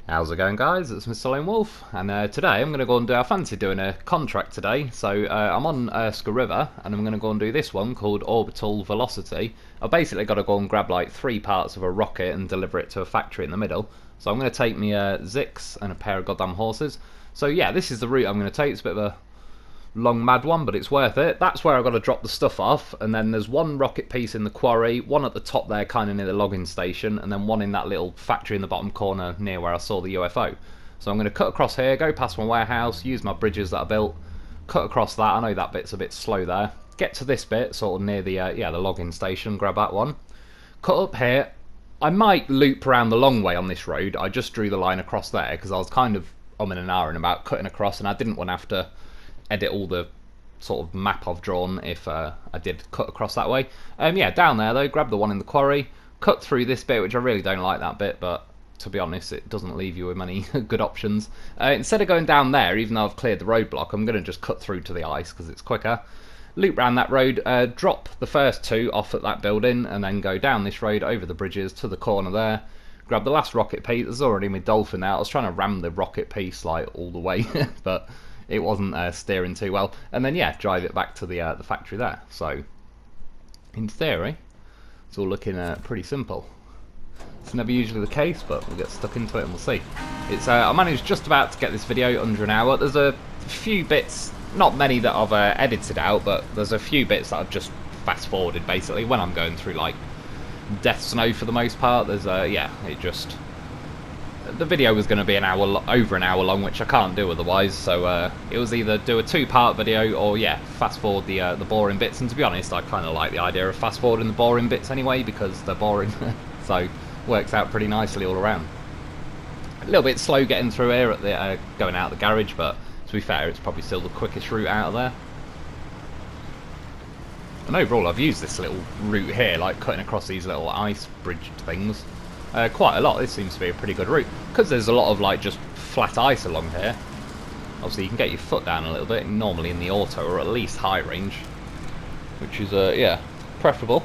How's it going, guys? It's Mr. Lo4f, and today I'm going to go and do. I fancy doing a contract today, so I'm on Erskine River, and I'm going to go and do this one called Orbital Velocity. I've basically got to go and grab like 3 parts of a rocket and deliver it to a factory in the middle. So I'm going to take me Zikz and a pair of goddamn horses. So yeah, this is the route I'm going to take. It's a bit of a long mad one, but it's worth it. That's where I've got to drop the stuff off, and then there's one rocket piece in the quarry, one at the top there kind of near the logging station, and then one in that little factory in the bottom corner near where I saw the UFO. So I'm going to cut across here, go past my warehouse, use my bridges that I built, cut across that. I know that bit's a bit slow there. Get to this bit sort of near the the logging station, grab that one, cut up here. I might loop around the long way on this road. I just drew the line across there because I was kind of umming and ahhing about cutting across, and I didn't want to have to edit all the sort of map I've drawn if I did cut across that way. Yeah, down there though, grab the one in the quarry, cut through this bit, which I really don't like that bit, but to be honest it doesn't leave you with many good options. Instead of going down there, even though I've cleared the roadblock, I'm going to just cut through to the ice because it's quicker. Loop round that road, drop the first 2 off at that building, and then go down this road over the bridges to the corner there. Grab the last rocket piece. There's already my dolphin out. I was trying to ram the rocket piece like all the way, but it wasn't steering too well. And then yeah, drive it back to the factory there. So in theory, it's all looking pretty simple. It's never usually the case, but we'll get stuck into it and we'll see. It's I managed just about to get this video under an hour. There's a few bits, not many that I've edited out, but there's a few bits that I've just fast forwarded basically when I'm going through like death snow for the most part. There's yeah, it just, the video was going to be over an hour long, which I can't do otherwise, so it was either do a 2-part video or yeah, fast forward the boring bits. And to be honest, I kind of like the idea of fast forwarding the boring bits anyway because they're boring. So works out pretty nicely all around. A little bit slow getting through here at the going out of the garage, but to be fair, it's probably still the quickest route out of there. And overall, I've used this little route here, like cutting across these little ice bridge things, quite a lot. This seems to be a pretty good route because there's a lot of like just flat ice along here. Obviously you can get your foot down a little bit, normally in the auto or at least high range, which is yeah, preferable.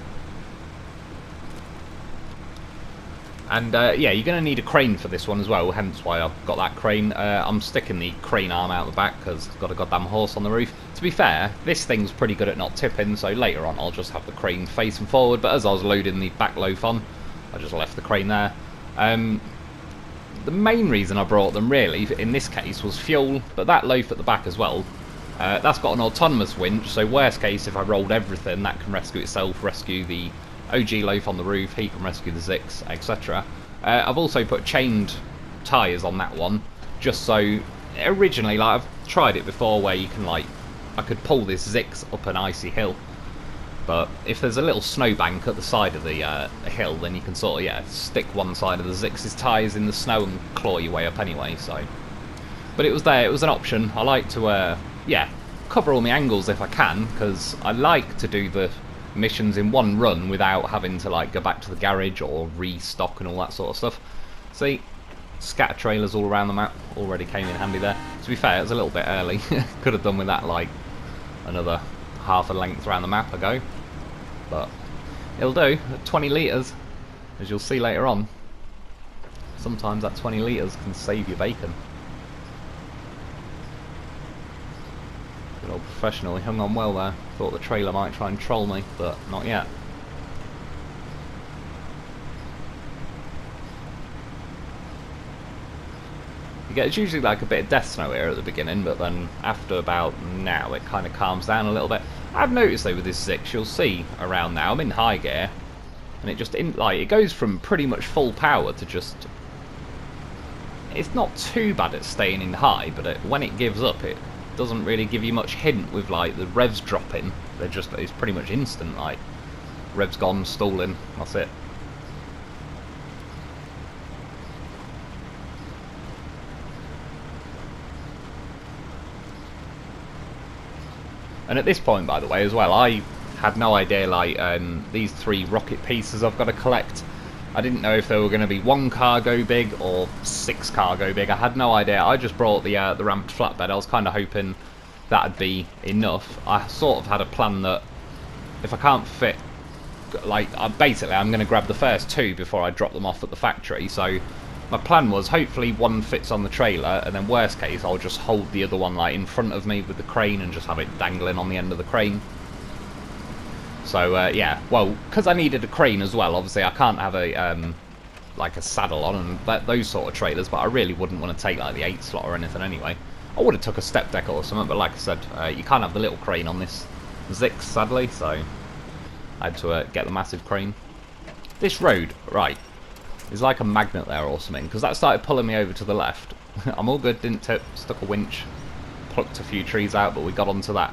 And yeah, you're going to need a crane for this one as well, hence why I've got that crane. I'm sticking the crane arm out the back because I've got a goddamn horse on the roof. To be fair, this thing's pretty good at not tipping, so later on I'll just have the crane facing forward, but as I was loading the back loaf on, I just left the crane there. The main reason I brought them really, in this case, was fuel, but that loaf at the back as well, that's got an autonomous winch, so worst case, if I rolled everything, that can rescue itself, rescue the OG loaf on the roof, he can rescue the Zikz, etc. I've also put chained tyres on that one, just so, originally, like, I've tried it before where you can, like, I could pull this Zikz up an icy hill, but if there's a little snowbank at the side of the hill, then you can sort of, yeah, stick one side of the Zix's tyres in the snow and claw your way up anyway, so. But it was there, it was an option. I like to, yeah, cover all my angles if I can, because I like to do the missions in one run without having to, like, go back to the garage or restock and all that sort of stuff. See, scatter trailers all around the map already came in handy there. To be fair, it was a little bit early. Could have done with that, like, another half a length around the map ago, but it'll do. At 20 litres, as you'll see later on, sometimes that 20 litres can save your bacon. Good old professional, he hung on well there. Thought the trailer might try and troll me, but not yet. It's usually like a bit of death snow here at the beginning, but then after about now it kind of calms down a little bit. I've noticed though with this Zikz, you'll see around now, I'm in high gear, and it just, like, it goes from pretty much full power to just, it's not too bad at staying in high, but when it gives up, it doesn't really give you much hint with like the revs dropping. They're just, it's pretty much instant, like, revs gone, stalling, that's it. And at this point, by the way, as well, I had no idea, like, these 3 rocket pieces I've got to collect, I didn't know if they were going to be 1 cargo big or 6 cargo big. I had no idea. I just brought the ramped flatbed. I was kind of hoping that'd be enough. I sort of had a plan that if I can't fit, like, basically I'm going to grab the first 2 before I drop them off at the factory, so my plan was hopefully one fits on the trailer, and then worst case I'll just hold the other one like in front of me with the crane and just have it dangling on the end of the crane. So yeah, well, because I needed a crane as well, obviously I can't have a like a saddle on and those sort of trailers, but I really wouldn't want to take like the 8 slot or anything anyway. I would have took a step deck or something, but like I said, you can't have the little crane on this Zikz, sadly, so I had to get the massive crane. This road, right, is like a magnet there or something, because that started pulling me over to the left. I'm all good, didn't tip, stuck a winch, plucked a few trees out, but we got onto that.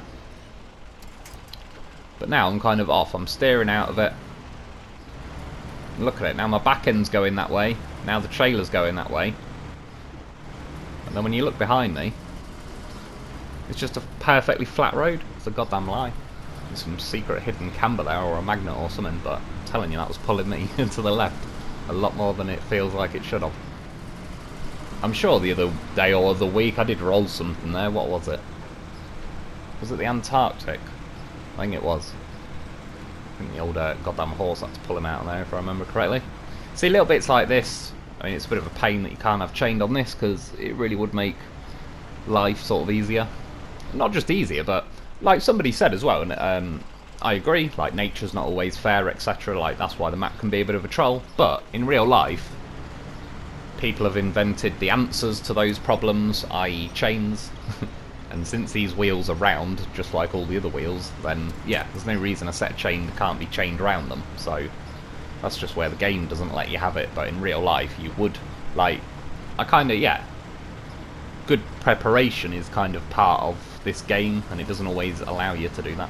But now I'm kind of off, I'm steering out of it. Look at it, now my back end's going that way, now the trailer's going that way. And then when you look behind me, it's just a perfectly flat road. It's a goddamn lie. There's some secret hidden camber there or a magnet or something, but I'm telling you, that was pulling me to the left a lot more than it feels like it should have. I'm sure the other day or the week I did roll something there. What was it? Was it the Antarctic? I think it was. I think the old goddamn horse had to pull him out of there, if I remember correctly. See, little bits like this, I mean, it's a bit of a pain that you can't have chained on this, because it really would make life sort of easier. Not just easier, but like somebody said as well, and I agree, like nature's not always fair, etc. Like that's why the map can be a bit of a troll. But in real life, people have invented the answers to those problems, i.e. chains. And since these wheels are round, just like all the other wheels, then yeah, there's no reason a set of chain can't be chained around them. So that's just where the game doesn't let you have it, but in real life you would. Like, I kind of, yeah, good preparation is kind of part of this game, and it doesn't always allow you to do that.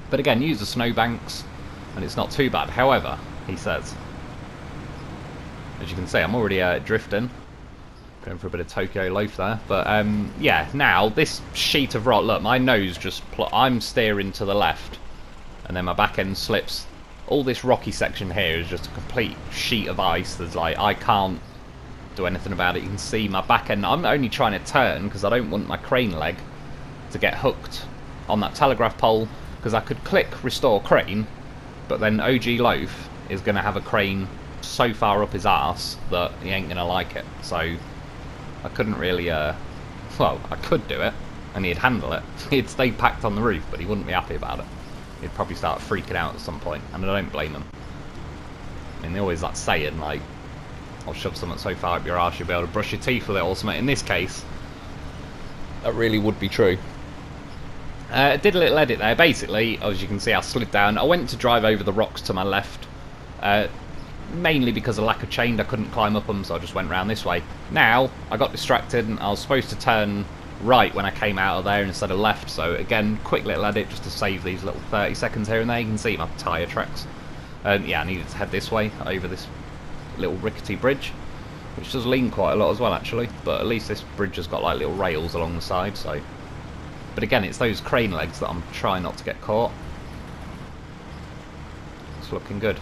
But again, use the snowbanks, and it's not too bad. However, he says, as you can see, I'm already drifting. Going for a bit of Tokyo loaf there. But yeah, now this sheet of rock, look, my nose just, I'm steering to the left, and then my back end slips. All this rocky section here is just a complete sheet of ice. There's like, I can't do anything about it. You can see my back end, I'm only trying to turn because I don't want my crane leg to get hooked on that telegraph pole, because I could click restore crane, but then OG Loaf is going to have a crane so far up his arse that he ain't going to like it. So I couldn't really, well, I could do it, and he'd handle it. He'd stay packed on the roof, but he wouldn't be happy about it. He'd probably start freaking out at some point, and I don't blame him. I mean, they always that saying, like, I'll shove something so far up your arse you'll be able to brush your teeth with it or something. In this case, that really would be true. Did a little edit there. Basically, as you can see, I slid down. I went to drive over the rocks to my left. Mainly because of lack of chain, I couldn't climb up them, so I just went round this way. Now, I got distracted, and I was supposed to turn right when I came out of there instead of left, so again, quick little edit just to save these little 30 seconds here and there. You can see my tyre tracks. Yeah, I needed to head this way, over this little rickety bridge, which does lean quite a lot as well, actually, but at least this bridge has got like little rails along the side, so... But again, it's those crane legs that I'm trying not to get caught. It's looking good.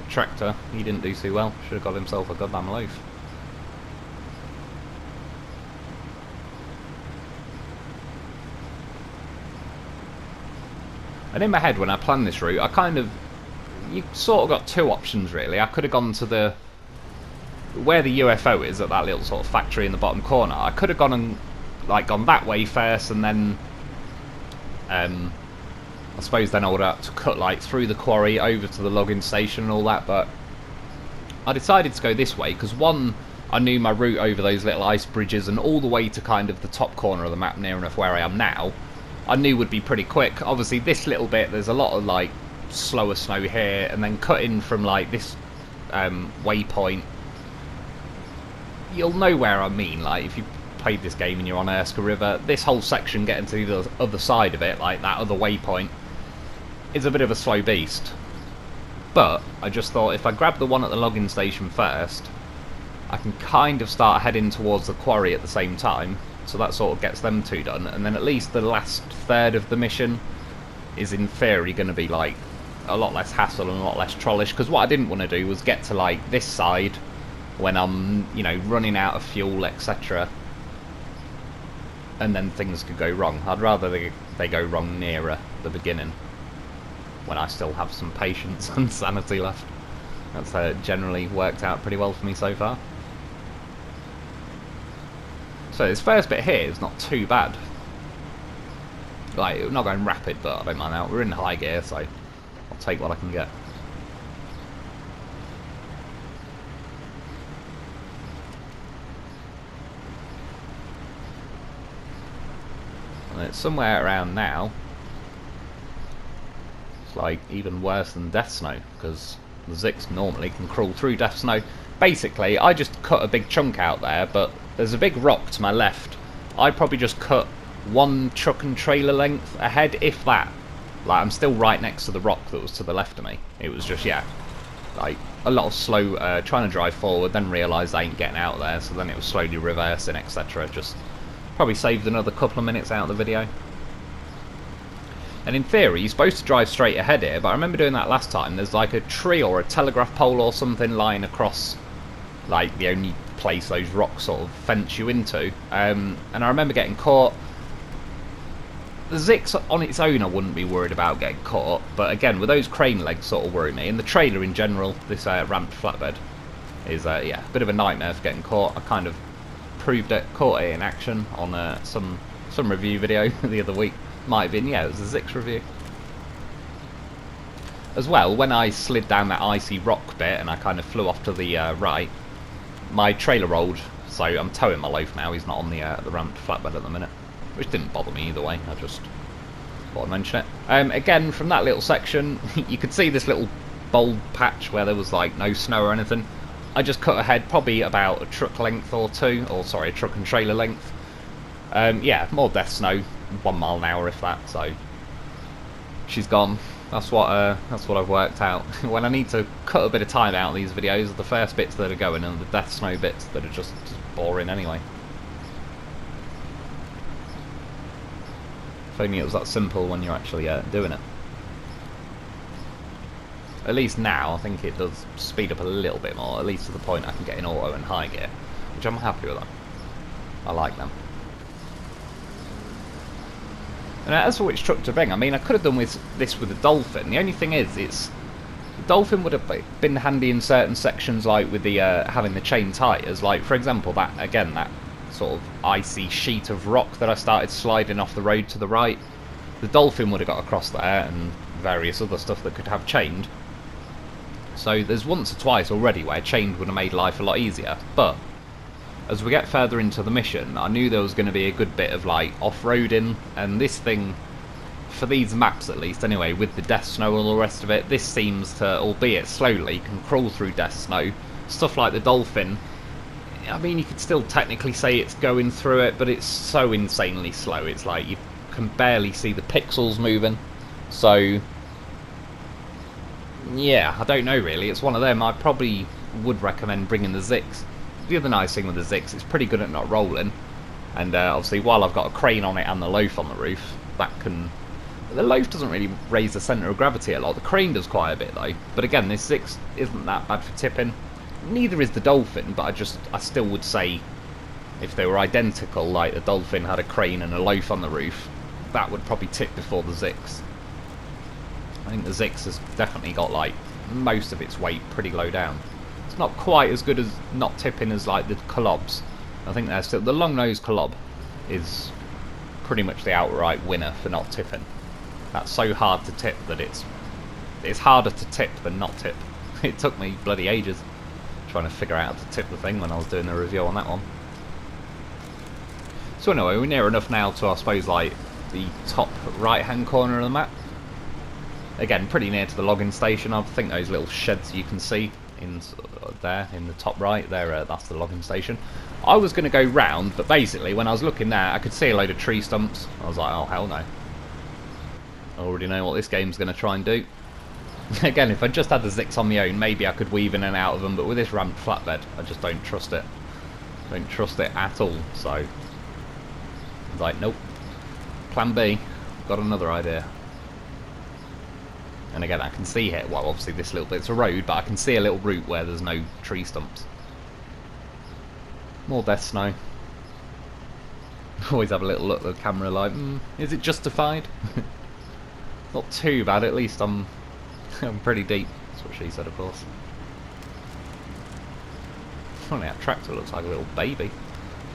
Tractor, he didn't do too well. Should have got himself a goddamn loaf. And in my head, when I planned this route, I kind of, you sort of got two options really. I could have gone to the, where the UFO is at that little sort of factory in the bottom corner. I could have gone and like gone that way first, and then I suppose then I would have to cut like through the quarry over to the logging station and all that, but I decided to go this way because one, I knew my route over those little ice bridges and all the way to kind of the top corner of the map near enough where I am now, I knew would be pretty quick. Obviously this little bit, there's a lot of like slower snow here, and then cutting from like this waypoint, you'll know where I mean. Like if you played this game and you're on Erskine River, this whole section getting to the other side of it, like that other waypoint, is a bit of a slow beast. But I just thought if I grab the one at the logging station first, I can kind of start heading towards the quarry at the same time, so that sort of gets them two done, and then at least the last third of the mission is in theory going to be like a lot less hassle and a lot less trollish, because what I didn't want to do was get to like this side when I'm, you know, running out of fuel, etc., and then things could go wrong. I'd rather they go wrong nearer the beginning, when I still have some patience and sanity left. That's generally worked out pretty well for me so far. So this first bit here is not too bad. Like, we're not going rapid, but I don't mind that. We're in high gear, so I'll take what I can get. And it's somewhere around now. It's like even worse than Death Snow, because the Zikz normally can crawl through Death Snow. Basically, I just cut a big chunk out there, but there's a big rock to my left. I probably just cut one truck and trailer length ahead, if that. Like, I'm still right next to the rock that was to the left of me. It was just, yeah, like a lot of slow trying to drive forward, then realise I ain't getting out there, so then it was slowly reversing, etc. Just probably saved another couple of minutes out of the video. And in theory, you're supposed to drive straight ahead here, but I remember doing that last time. There's like a tree or a telegraph pole or something lying across, like, the only place those rocks sort of fence you into. And I remember getting caught. The Zikz on its own I wouldn't be worried about getting caught, but again, with those crane legs sort of worry me. And the trailer in general, this ramped flatbed, is yeah, a bit of a nightmare for getting caught. I kind of proved it, caught it in action on some review video the other week. Might have been, yeah, it was a Zikz review. As well, when I slid down that icy rock bit and I kind of flew off to the right, my trailer rolled, so I'm towing my loaf now. He's not on the ramped flatbed at the minute, which didn't bother me either way. I just thought I'd mention it. Again, from that little section, you could see this little bold patch where there was like no snow or anything. I just cut ahead probably about a truck length or two, or sorry, a truck and trailer length. Yeah, more Death Snow, 1 mile an hour if that. So she's gone. That's what I've worked out. When I need to cut a bit of time out of these videos, the first bits that are going and the Death Snow bits that are just boring anyway. If only it was that simple when you're actually doing it. At least now, I think it does speed up a little bit more, at least to the point I can get in auto and high gear, which I'm happy with that. I like them. And as for which truck to bring, I mean, I could have done this with the Dolphin. The only thing is, the Dolphin would have been handy in certain sections, like with the having the chain tyres. Like, for example, that sort of icy sheet of rock that I started sliding off the road to the right. The Dolphin would have got across there, and various other stuff that could have chained. So there's once or twice already where chained would have made life a lot easier. But as we get further into the mission, I knew there was going to be a good bit of like off-roading, and this thing, for these maps at least anyway, with the Death Snow and all the rest of it, this seems to, albeit slowly, can crawl through Death Snow. Stuff like the Dolphin, I mean, you could still technically say it's going through it, but it's so insanely slow. It's like you can barely see the pixels moving. So yeah, I don't know really. It's one of them. I probably would recommend bringing the Zikz. The other nice thing with the Zikz, it's pretty good at not rolling, and obviously while I've got a crane on it and the loaf on the roof, that can... The loaf doesn't really raise the centre of gravity a lot. The crane does quite a bit though. But again, this Zikz isn't that bad for tipping. Neither is the Dolphin, but I still would say if they were identical, like the Dolphin had a crane and a loaf on the roof, that would probably tip before the Zikz. I think the Zikz has definitely got like most of its weight pretty low down. It's not quite as good as not tipping as like the Collobs. I think they're still, the long nose Collob is pretty much the outright winner for not tipping. That's so hard to tip that it's harder to tip than not tip. It took me bloody ages trying to figure out how to tip the thing when I was doing the review on that one. So anyway, we're near enough now to, I suppose, like the top right hand corner of the map. Again, pretty near to the logging station. I think those little sheds you can see in there in the top right there, that's the logging station. I was going to go round, but basically when I was looking there I could see a load of tree stumps. I was like, oh hell no, I already know what this game's going to try and do. Again, if I just had the Zikz on my own, maybe I could weave in and out of them, but with this ramped flatbed I just don't trust it. Don't trust it at all. So I was like, nope, plan B, got another idea. And again, I can see here, well obviously this little bit's a road, but I can see a little route where there's no tree stumps. More Death Snow. Always have a little look at the camera like, is it justified? Not too bad, at least I'm pretty deep. That's what she said, of course. Funny, that tractor looks like a little baby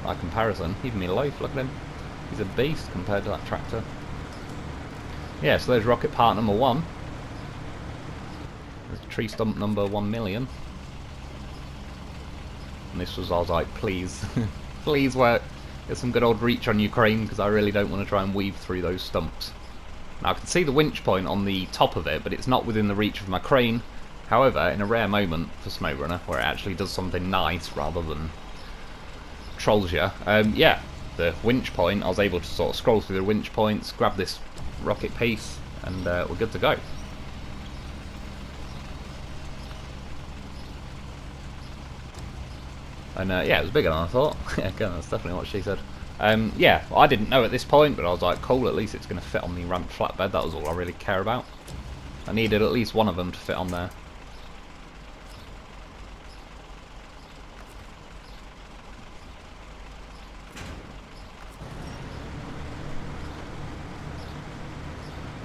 by comparison. Even me Lo4f, look at him. He's a beast compared to that tractor. Yeah, so there's rocket part number 1. There's tree stump number 1,000,000. And this was, I was like, please, please work. Get some good old reach on Ukraine, because I really don't want to try and weave through those stumps. Now I can see the winch point on the top of it, but it's not within the reach of my crane. However, in a rare moment for SnowRunner, where it actually does something nice rather than trolls you, yeah, the winch point, I was able to sort of scroll through the winch points, grab this rocket piece, and we're good to go. And yeah, it was bigger than I thought. Yeah, again, that's definitely what she said. Yeah, I didn't know at this point, but I was like, cool, at least it's going to fit on the ramped flatbed. That was all I really care about. I needed at least one of them to fit on there.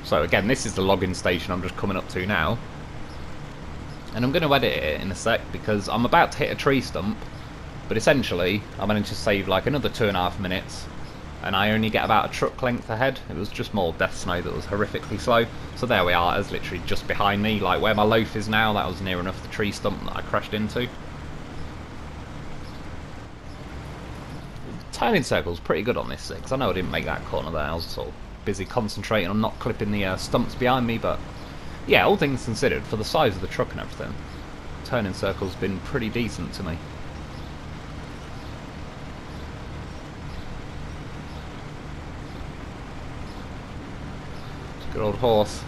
So again, this is the login station I'm just coming up to now. And I'm going to edit it in a sec, because I'm about to hit a tree stump. But essentially, I managed to save like another 2.5 minutes, and I only get about a truck length ahead. It was just more death snow that was horrifically slow. So there we are, it's literally just behind me, like where my Lo4f is now. That was near enough the tree stump that I crashed into. Turning circle's pretty good on this Zikz. I know I didn't make that corner there, I was sort of busy concentrating on not clipping the stumps behind me, but yeah, all things considered, for the size of the truck and everything, turning circle's been pretty decent to me. Good old horse.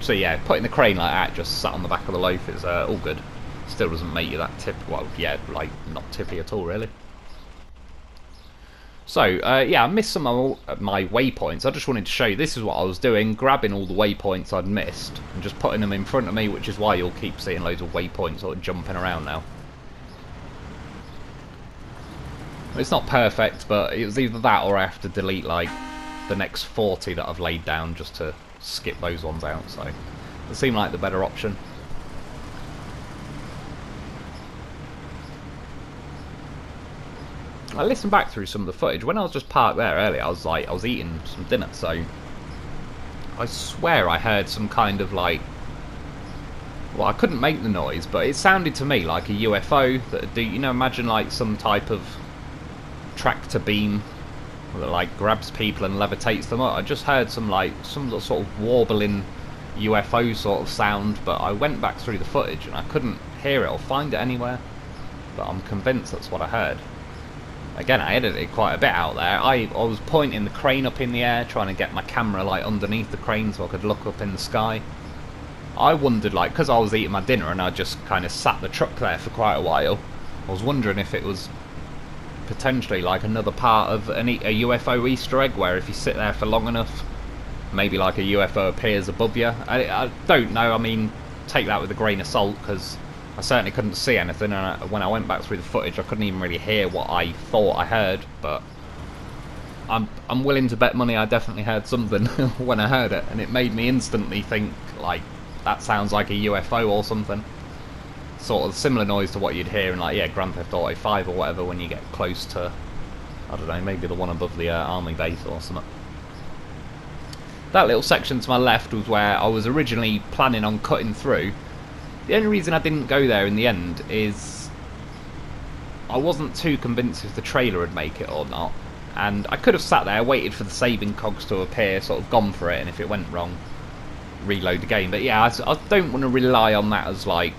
So yeah, putting the crane like that, just sat on the back of the Lo4f, is all good. Still doesn't make you that tip. Well, yeah, like not tippy at all, really. So yeah, I missed some of my waypoints. I just wanted to show you this is what I was doing, grabbing all the waypoints I'd missed and just putting them in front of me, which is why you'll keep seeing loads of waypoints sort of jumping around now. It's not perfect, but it was either that or I have to delete like the next 40 that I've laid down just to skip those ones out, so it seemed like the better option. I listened back through some of the footage. When I was just parked there earlier, I was eating some dinner, so I swear I heard some kind of like, well, I couldn't make the noise, but it sounded to me like a UFO that do, you know, imagine like some type of tractor beam that like grabs people and levitates them up. I just heard some sort of warbling UFO sort of sound, but I went back through the footage and I couldn't hear it or find it anywhere, but I'm convinced that's what I heard. Again, I edited quite a bit out there. I was pointing the crane up in the air, trying to get my camera like underneath the crane so I could look up in the sky. I wondered, like, because I was eating my dinner and I just kind of sat the truck there for quite a while, I was wondering if it was potentially like another part of a UFO Easter egg, where if you sit there for long enough, maybe like a UFO appears above you. I don't know, I mean, take that with a grain of salt, because I certainly couldn't see anything, and when I went back through the footage I couldn't even really hear what I thought I heard, but I'm willing to bet money I definitely heard something when I heard it, and it made me instantly think, like, that sounds like a UFO or something. Sort of similar noise to what you'd hear in, like, yeah, Grand Theft Auto 5 or whatever, when you get close to, I don't know, maybe the one above the army base or something. That little section to my left was where I was originally planning on cutting through. The only reason I didn't go there in the end is I wasn't too convinced if the trailer would make it or not, and I could have sat there, waited for the saving cogs to appear, sort of gone for it, and if it went wrong, reload the game. But yeah, I don't want to rely on that as like,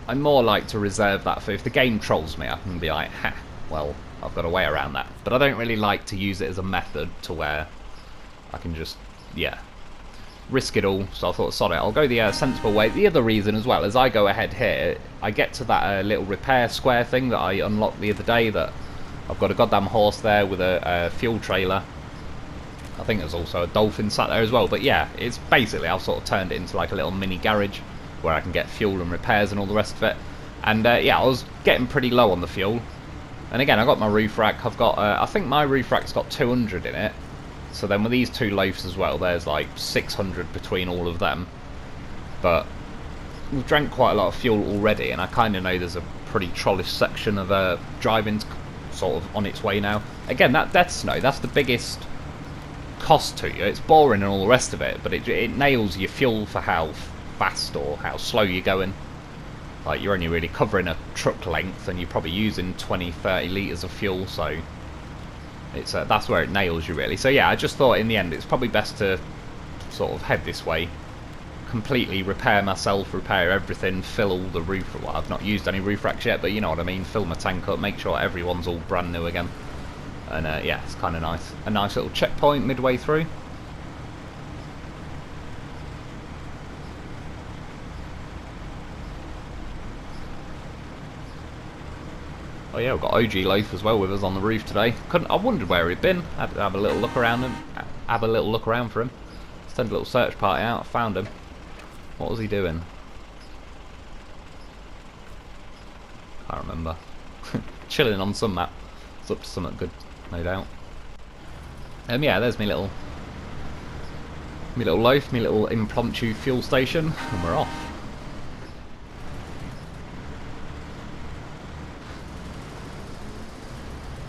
I more like to reserve that for if the game trolls me, I can be like, ha, well, I've got a way around that. But I don't really like to use it as a method to where I can just, yeah, risk it all. So I thought, sod it, I'll go the sensible way. The other reason as well, as I go ahead here, I get to that little repair square thing that I unlocked the other day, that I've got a goddamn horse there with a fuel trailer. I think there's also a dolphin sat there as well, but yeah, it's basically, I've sort of turned it into like a little mini garage where I can get fuel and repairs and all the rest of it. And yeah, I was getting pretty low on the fuel. And again, I got my roof rack. I've got, I think my roof rack's got 200 in it. So then with these two Lo4fs as well, there's like 600 between all of them. But we've drank quite a lot of fuel already, and I kind of know there's a pretty trollish section of driving sort of on its way now. Again, that death snow, that's the biggest cost to you. It's boring and all the rest of it, but it nails your fuel for how fast or how slow you're going. Like, you're only really covering a truck length, and you're probably using 20-30 litres of fuel, so it's that's where it nails you, really. So yeah, I just thought in the end it's probably best to sort of head this way, completely repair myself, repair everything, fill all the roof. Well, I've not used any roof racks yet, but you know what I mean, fill my tank up, make sure everyone's all brand new again. And yeah, it's kind of nice. A nice little checkpoint midway through. Oh yeah, we've got OG Lo4f as well with us on the roof today. I wondered where he'd been. I had to have a little look around him. Have a little look around for him. Send a little search party out. I found him. What was he doing? Can't remember. Chilling on some map. It's up to something good, no doubt. Yeah, there's me little Lo4f, me little impromptu fuel station, and we're off.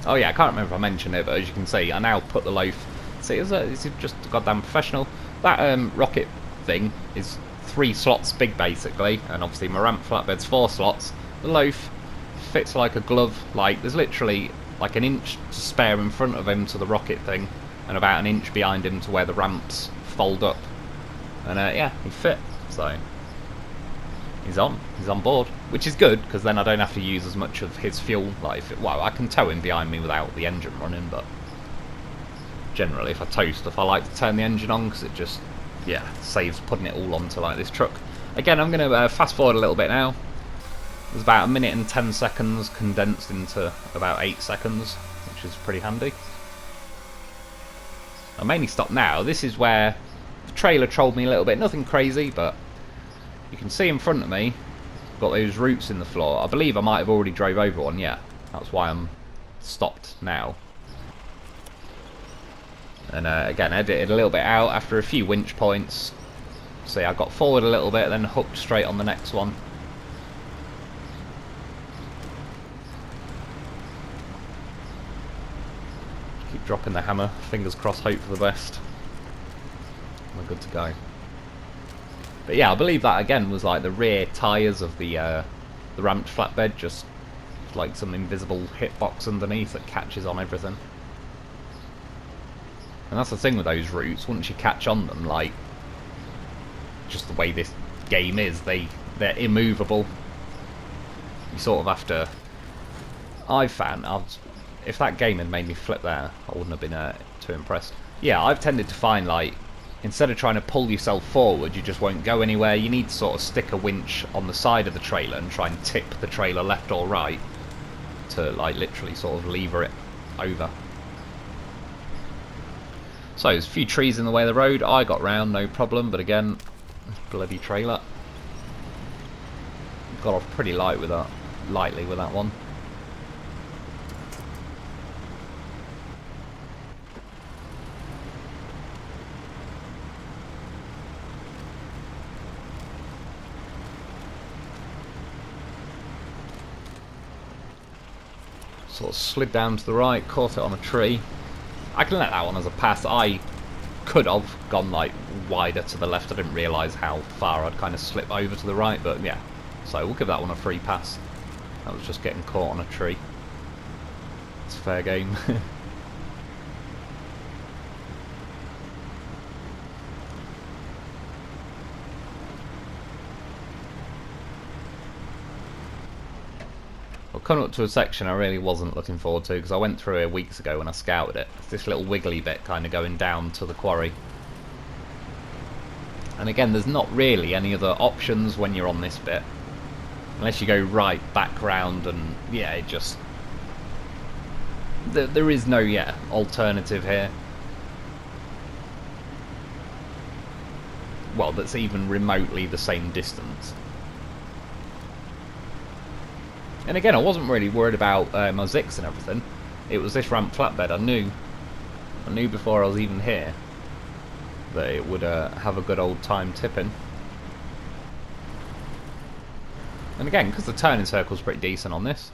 Oh yeah, I can't remember if I mentioned it, but as you can see, I now put the Lo4f. See, it's just goddamn professional. That rocket thing is 3 slots big, basically, and obviously my ramp flatbed's 4 slots. The Lo4f fits like a glove. Like, there's literally like an inch to spare in front of him to the rocket thing, and about an inch behind him to where the ramps fold up. And yeah, he fit. So he's on board, which is good, because then I don't have to use as much of his fuel. Like, well, I can tow him behind me without the engine running, but generally if I tow stuff, I like to turn the engine on, because it just, yeah, saves putting it all onto like this truck. Again, I'm going to fast forward a little bit now. There's about 1 minute and 10 seconds condensed into about 8 seconds, which is pretty handy. I mainly stop now. This is where the trailer trolled me a little bit. Nothing crazy, but you can see in front of me, got those roots in the floor. I believe I might have already drove over one, yeah. That's why I'm stopped now. And again, edited a little bit out after a few winch points. See, I got forward a little bit, then hooked straight on the next one. Keep dropping the hammer. Fingers crossed, hope for the best. We're good to go. But yeah, I believe that again was like the rear tyres of the ramped flatbed, just like some invisible hitbox underneath that catches on everything. And that's the thing with those roots, once you catch on them, like, just the way this game is, they're immovable. You sort of have to... I've found, if that game had made me flip there, I wouldn't have been too impressed. Yeah, I've tended to find, like, instead of trying to pull yourself forward, you just won't go anywhere. You need to sort of stick a winch on the side of the trailer and try and tip the trailer left or right to, like, literally sort of lever it over. So, there's a few trees in the way of the road. I got round, no problem, but again, bloody trailer. Got off pretty lightly with that one. Sort of slid down to the right, caught it on a tree. I can let that one as a pass. I could have gone like wider to the left. I didn't realise how far I'd kind of slip over to the right, but yeah. So we'll give that one a free pass. That was just getting caught on a tree. It's fair game. Well, coming up to a section I really wasn't looking forward to, because I went through it weeks ago when I scouted it. It's this little wiggly bit kind of going down to the quarry. And again, there's not really any other options when you're on this bit. Unless you go right back round, and yeah, it just... There is no, yeah, alternative here. Well, that's even remotely the same distance. And again, I wasn't really worried about my Zikz and everything. It was this ramp flatbed. I knew before I was even here that it would have a good old time tipping. And again, because the turning circle's pretty decent on this,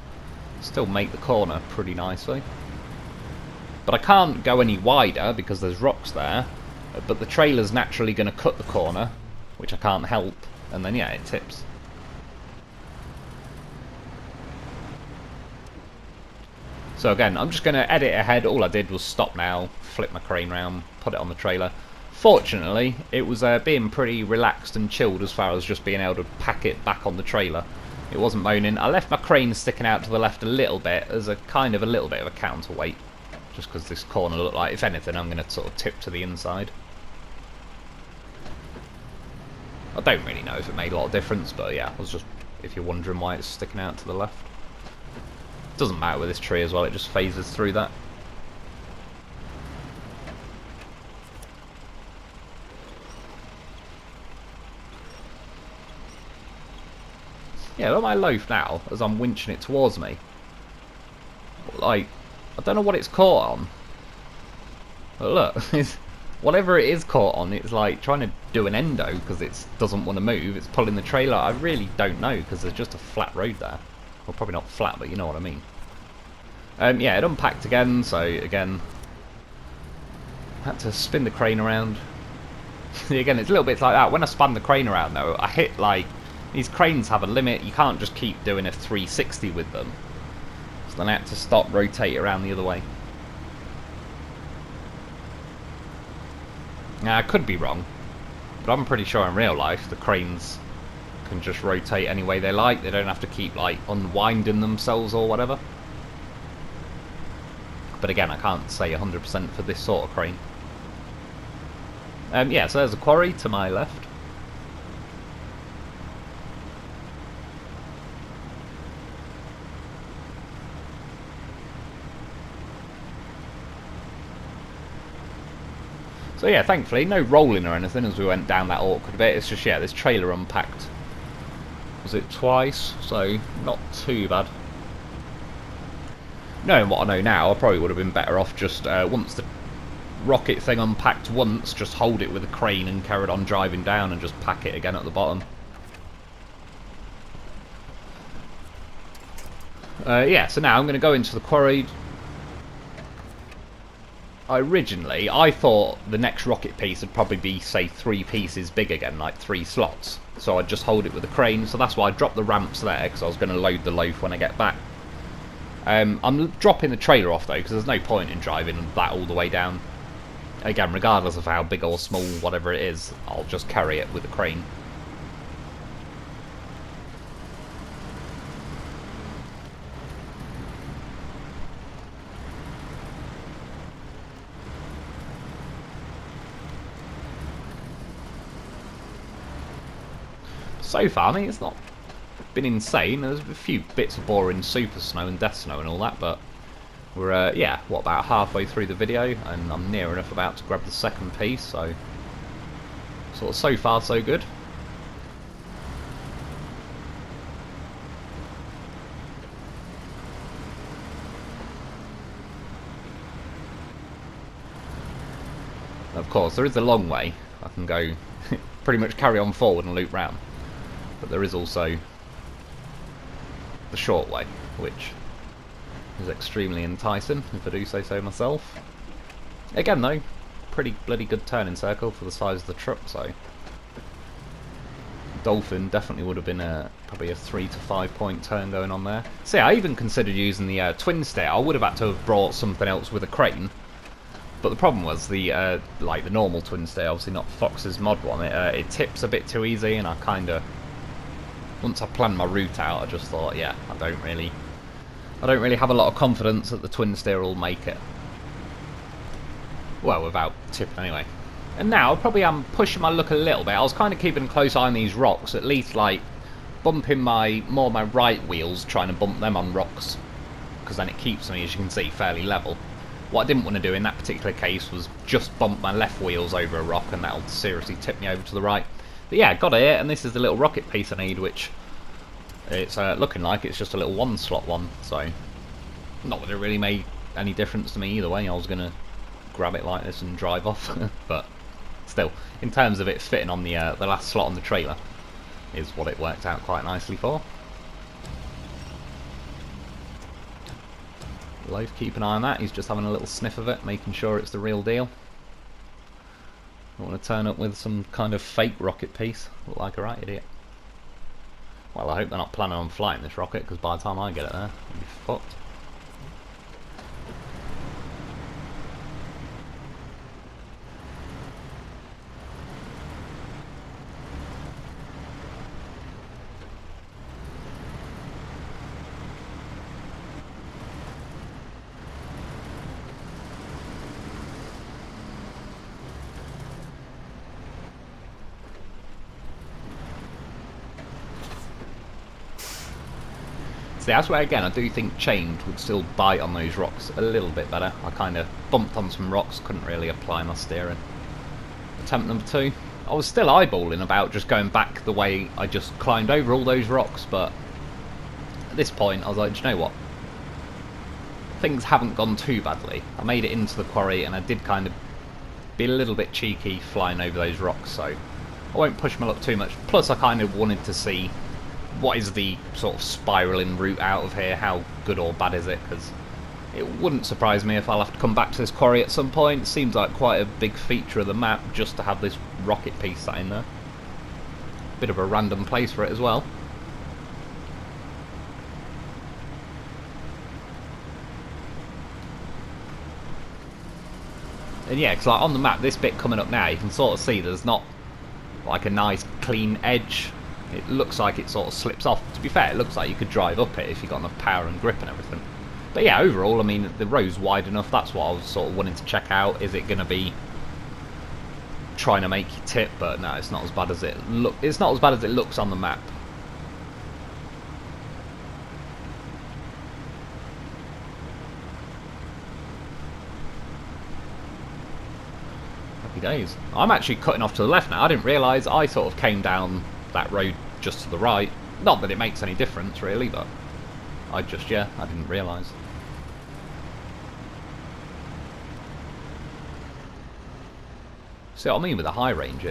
still make the corner pretty nicely. But I can't go any wider because there's rocks there, but the trailer's naturally going to cut the corner, which I can't help, and then yeah, it tips. So again, I'm just going to edit ahead. All I did was stop now, flip my crane round, put it on the trailer. Fortunately, it was being pretty relaxed and chilled as far as just being able to pack it back on the trailer. It wasn't moaning. I left my crane sticking out to the left a little bit as a kind of a little bit of a counterweight, just because this corner looked like, if anything, I'm going to sort of tip to the inside. I don't really know if it made a lot of difference, but yeah, I was just, if you're wondering why it's sticking out to the left. Doesn't matter with this tree as well, it just phases through that. Yeah, look at my loaf now, as I'm winching it towards me. Like, I don't know what it's caught on. But look, whatever it is caught on, it's like trying to do an endo because it doesn't want to move. It's pulling the trailer. I really don't know because there's just a flat road there. Well, probably not flat, but you know what I mean. Yeah, it unpacked again, so again, had to spin the crane around. Again, it's a little bit like that. When I spun the crane around though, I hit like, these cranes have a limit. You can't just keep doing a 360 with them. So then I had to stop, rotate around the other way. Now, I could be wrong, but I'm pretty sure in real life the cranes can just rotate any way they like. They don't have to keep like unwinding themselves or whatever. But again, I can't say 100% for this sort of crane. Yeah, so there's a quarry to my left. So yeah, thankfully, no rolling or anything as we went down that awkward bit. It's just, yeah, this trailer unpacked. Was it twice? So, not too bad. Knowing what I know now, I probably would have been better off just, once the rocket thing unpacked once, just hold it with a crane and carried on driving down and just pack it again at the bottom. Yeah, so now I'm going to go into the quarry. Originally, I thought the next rocket piece would probably be, say, 3 pieces big again, like 3 slots. So I'd just hold it with a crane, so that's why I dropped the ramps there, because I was going to load the loaf when I get back. I'm dropping the trailer off, though, because there's no point in driving that all the way down. Again, regardless of how big or small, whatever it is, I'll just carry it with a crane. So far, I mean, it's not been insane. There's a few bits of boring super snow and death snow and all that, but we're, yeah, what, about halfway through the video, and I'm near enough about to grab the second piece, so sort of so far so good. Of course, there is a long way. I can go pretty much carry on forward and loop round. But there is also the short way, which is extremely enticing, if I do say so myself. Again though, pretty bloody good turning circle for the size of the truck, so Dolphin definitely would have been probably a 3 to 5 point turn going on there. See, I even considered using the twin stair. I would have had to have brought something else with a crane, but the problem was the like the normal twin stair, obviously not Fox's mod one. It tips a bit too easy, and I kind of, once I planned my route out, I just thought, yeah, I don't really have a lot of confidence that the twin steer will make it. Well, without tipping anyway. And now, probably I'm pushing my luck a little bit. I was kind of keeping a close eye on these rocks, at least like bumping my right wheels, trying to bump them on rocks, because then it keeps me, as you can see, fairly level. What I didn't want to do in that particular case was just bump my left wheels over a rock, and that'll seriously tip me over to the right. But yeah, got it, and this is the little rocket piece I need, which it's looking like it's just a little 1-slot one, so not that it really made any difference to me either way. I was going to grab it like this and drive off, but still, in terms of it fitting on the last slot on the trailer, is what it worked out quite nicely for. Lo4f, keep an eye on that. He's just having a little sniff of it, making sure it's the real deal. I want to turn up with some kind of fake rocket piece. Look like a right idiot. Well, I hope they're not planning on flying this rocket, because by the time I get it there, I'll be fucked. See, that's where again I do think chained would still bite on those rocks a little bit better. I kind of bumped on some rocks, couldn't really apply my steering. Attempt number 2. I was still eyeballing about just going back the way I just climbed over all those rocks, but at this point I was like, do you know what? Things haven't gone too badly. I made it into the quarry and I did kind of be a little bit cheeky flying over those rocks, so I won't push my luck too much. Plus I kind of wanted to see what is the sort of spiralling route out of here, how good or bad is it, because it wouldn't surprise me if I'll have to come back to this quarry at some point. It seems like quite a big feature of the map just to have this rocket piece sat in there. Bit of a random place for it as well. And yeah, because like on the map, this bit coming up now, you can sort of see there's not like a nice clean edge. It looks like it sort of slips off. To be fair, it looks like you could drive up it if you got enough power and grip and everything. But yeah, overall, I mean, the road's wide enough. That's what I was sort of wanting to check out. Is it going to be trying to make you tip? But no, it's not as bad as it It's not as bad as it looks on the map. Happy days. I'm actually cutting off to the left now. I didn't realise I sort of came down that road just to the right. Not that it makes any difference really, but I didn't realise. See what I mean with the high range?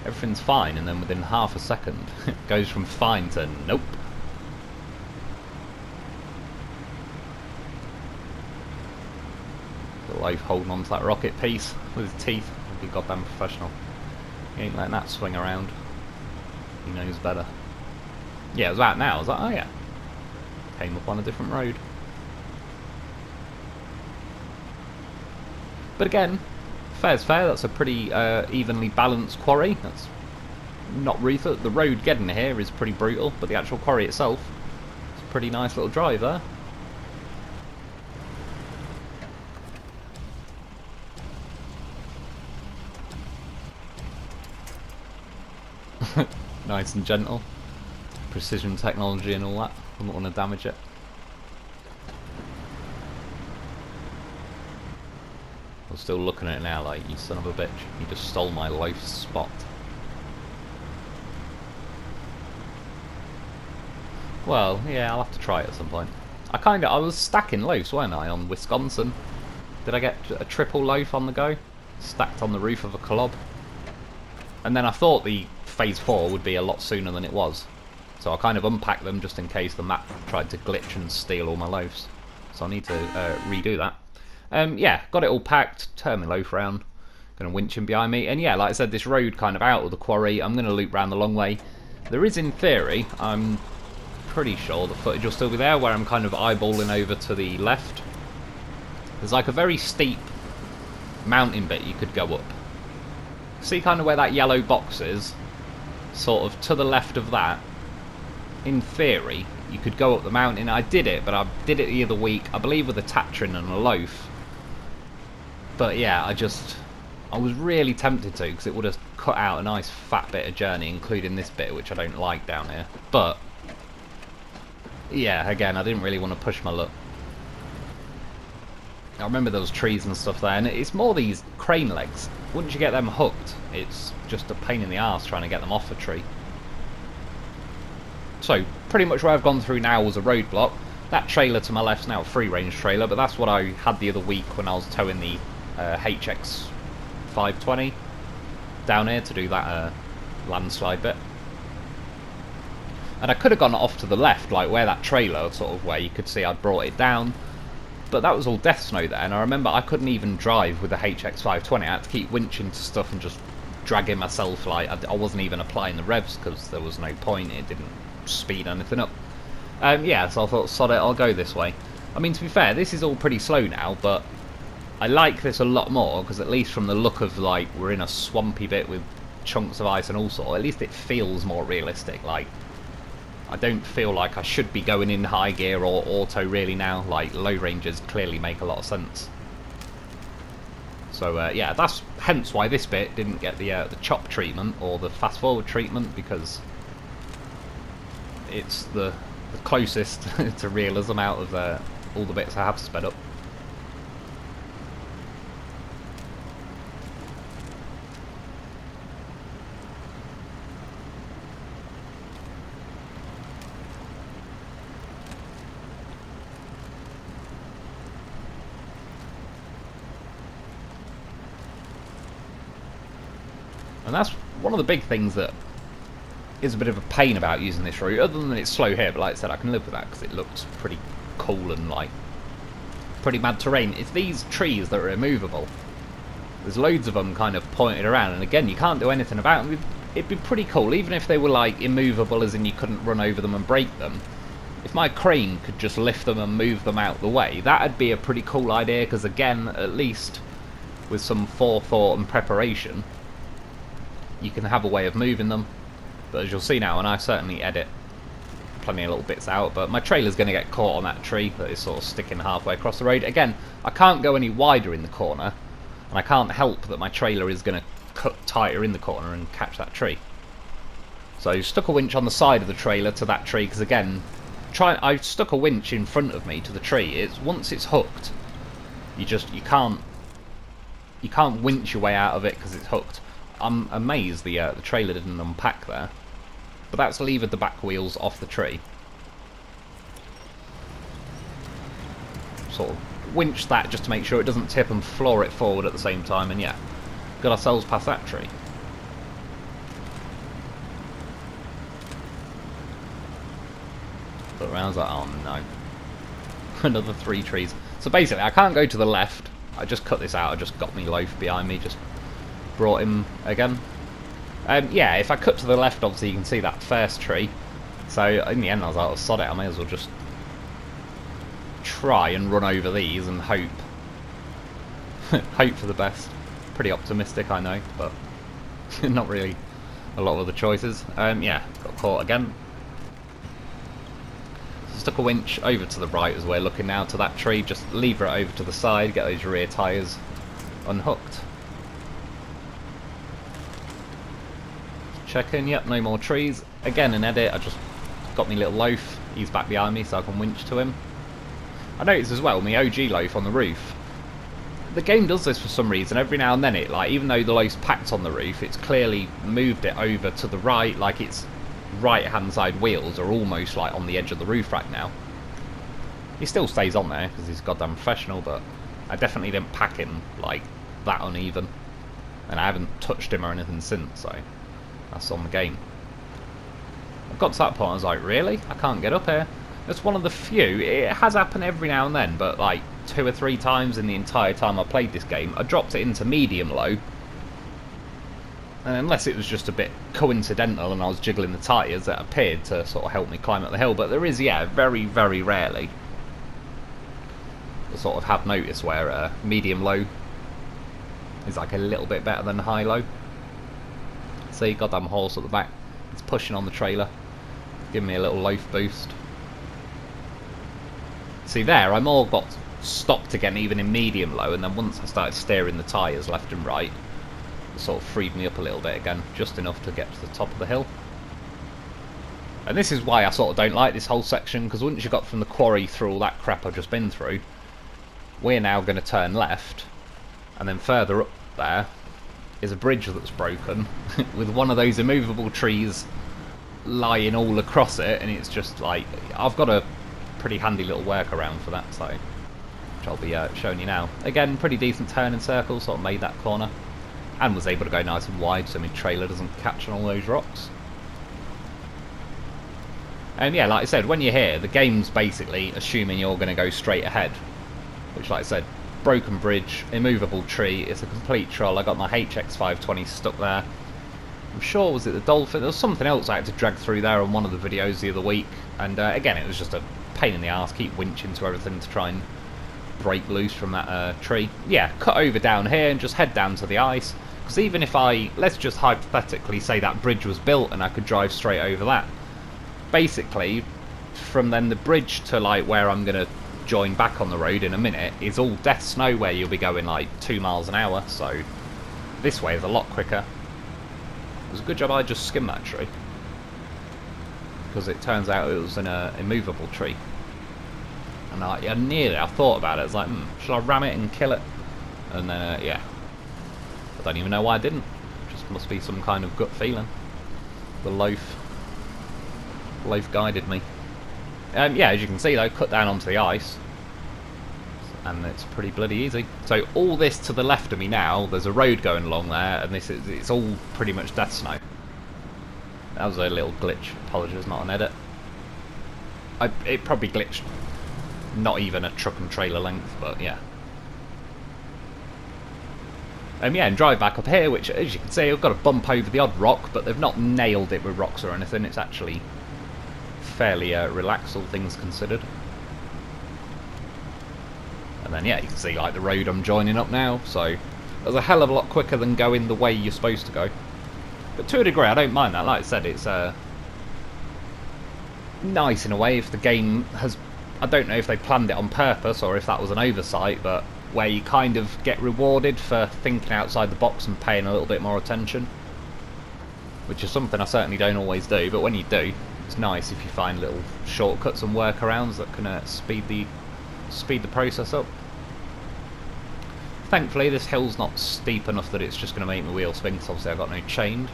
Everything's fine, and then within half a second it goes from fine to nope. The Lo4f holding on to that rocket piece with his teeth. I'd be goddamn professional. He ain't letting that swing around. He knows better. Yeah, it was out now. I was like, oh yeah. Came up on a different road. But again, fair's fair. That's a pretty evenly balanced quarry. That's not ruthless. The road getting here is pretty brutal, but the actual quarry itself is a pretty nice little drive there. Nice and gentle. Precision technology and all that. I don't want to damage it. I'm still looking at it now like, you son of a bitch. You just stole my Lo4f spot. Well, yeah, I'll have to try it at some point. I was stacking Lo4fs, weren't I, on Wisconsin? Did I get a triple Lo4f on the go? Stacked on the roof of a club. And then I thought the Phase 4 would be a lot sooner than it was. So I kind of unpacked them just in case the map tried to glitch and steal all my Lo4fs. So I need to redo that. Yeah, got it all packed, turn my Lo4f around, going to winch him behind me. And yeah, like I said, this road kind of out of the quarry, I'm going to loop round the long way. There is, in theory, I'm pretty sure the footage will still be there, where I'm kind of eyeballing over to the left. There's like a very steep mountain bit you could go up. See kind of where that yellow box is? Sort of to the left of that, in theory, you could go up the mountain. I did it, but I did it the other week, I believe with a Tatrin and a Lo4f. But yeah, I was really tempted to, because it would have cut out a nice fat bit of journey, including this bit, which I don't like down here. But yeah, again, I didn't really want to push my luck. I remember those trees and stuff there, and it's more these crane legs. Once you get them hooked, it's just a pain in the arse trying to get them off a tree. So, pretty much where I've gone through now was a roadblock. That trailer to my left's now a free-range trailer, but that's what I had the other week when I was towing the HX 520 down here to do that landslide bit. And I could have gone off to the left, like where that trailer, sort of where you could see I'd brought it down. But that was all death snow there, and I remember I couldn't even drive with the HX520. I had to keep winching to stuff and just dragging myself. Like I wasn't even applying the revs because there was no point. It didn't speed anything up. Yeah, so I thought, sod it, I'll go this way. I mean, to be fair, this is all pretty slow now, but I like this a lot more because at least from the look of, like, we're in a swampy bit with chunks of ice and all sort, at least it feels more realistic. Like, I don't feel like I should be going in high gear or auto really now. Like, low ranges clearly make a lot of sense. So yeah, that's hence why this bit didn't get the chop treatment or the fast forward treatment, because it's the closest to realism out of all the bits I have sped up. And that's one of the big things that is a bit of a pain about using this route, other than it's slow here, but like I said, I can live with that because it looks pretty cool and like pretty mad terrain. It's these trees that are immovable. There's loads of them kind of pointed around, and again, you can't do anything about them. It'd be pretty cool, even if they were like immovable as in you couldn't run over them and break them. If my crane could just lift them and move them out the way, that'd be a pretty cool idea, because again, at least with some forethought and preparation, you can have a way of moving them. But as you'll see now, and I certainly edit plenty of little bits out, but my trailer's going to get caught on that tree that is sort of sticking halfway across the road. Again, I can't go any wider in the corner, and I can't help that my trailer is going to cut tighter in the corner and catch that tree. So I stuck a winch on the side of the trailer to that tree, because again, I stuck a winch in front of me to the tree. Once it's hooked, you can't winch your way out of it because it's hooked. I'm amazed the trailer didn't unpack there, but that's levered the back wheels off the tree. Sort of winch that just to make sure it doesn't tip and floor it forward at the same time, and yeah, got ourselves past that tree. But around, I was like, oh no, another 3 trees. So basically, I can't go to the left. I just cut this out. I just got me loaf behind me, just brought him again. Yeah, if I cut to the left, obviously you can see that first tree. So in the end I was like, oh, sod it, I may as well just try and run over these and hope hope for the best. Pretty optimistic, I know, but not really a lot of other choices. Yeah, got caught again. Stuck a winch over to the right as we're looking now to that tree, just lever it over to the side, get those rear tyres unhooked. Checking, yep, no more trees. Again, in edit, I just got me little loaf. He's back behind me, so I can winch to him. I noticed as well, my OG loaf on the roof. The game does this for some reason. Every now and then, it like, even though the loaf's packed on the roof, it's clearly moved it over to the right, like its right-hand side wheels are almost like on the edge of the roof right now. He still stays on there because he's goddamn professional, but I definitely didn't pack him like that uneven, and I haven't touched him or anything since, so that's on the game. I got to that point, I was like, really? I can't get up here? It's one of the few, it has happened every now and then, but like 2 or 3 times in the entire time I played this game, I dropped it into medium low, and unless it was just a bit coincidental and I was jiggling the tyres, that appeared to sort of help me climb up the hill. But there is, yeah, very, very rarely I sort of have noticed where medium low is like a little bit better than high low. See, goddamn horse at the back, it's pushing on the trailer, giving me a little loaf boost. See there, I more got stopped again even in medium low, and then once I started steering the tyres left and right, it sort of freed me up a little bit again, just enough to get to the top of the hill. And this is why I sort of don't like this whole section, because once you got from the quarry through all that crap I've just been through, we're now going to turn left, and then further up there is a bridge that's broken with one of those immovable trees lying all across it, and it's just like, I've got a pretty handy little workaround for that, so which I'll be showing you now. Again, pretty decent turning circle, sort of made that corner, and was able to go nice and wide so my trailer doesn't catch on all those rocks. And yeah, like I said, when you're here, the game's basically assuming you're going to go straight ahead. which, like I said, broken bridge, immovable tree, it's a complete troll. I got my HX520 stuck there. I'm sure, was it the dolphin? There was something else I had to drag through there on one of the videos the other week, and again, it was just a pain in the arse, keep winching to everything to try and break loose from that tree. Yeah, cut over down here and just head down to the ice, because even if let's just hypothetically say that bridge was built and I could drive straight over that, basically from then the bridge to like where I'm going to join back on the road in a minute is all death snow where you'll be going like 2 miles an hour, so this way is a lot quicker. It was a good job I just skimmed that tree, because it turns out it was an immovable tree. And I thought about it, I was like, should I ram it and kill it? And then, yeah. I don't even know why I didn't. Just must be some kind of gut feeling. The loaf guided me. Yeah, as you can see though, cut down onto the ice. And it's pretty bloody easy. So all this to the left of me now, there's a road going along there, and it's all pretty much death snow. That was a little glitch. Apologies, not an edit. It probably glitched. Not even a truck and trailer length, but yeah. Yeah, and drive back up here, which, as you can see, I've got to bump over the odd rock, but they've not nailed it with rocks or anything. It's actually fairly relaxed, all things considered. And then, yeah, you can see, like, the road I'm joining up now, so it's a hell of a lot quicker than going the way you're supposed to go. But to a degree, I don't mind that. Like I said, it's nice in a way if the game has... I don't know if they planned it on purpose or if that was an oversight, but where you kind of get rewarded for thinking outside the box and paying a little bit more attention, which is something I certainly don't always do, but when you do, it's nice if you find little shortcuts and workarounds that can speed the process up. Thankfully this hill's not steep enough that it's just going to make my wheel spin, because obviously I've got no chained.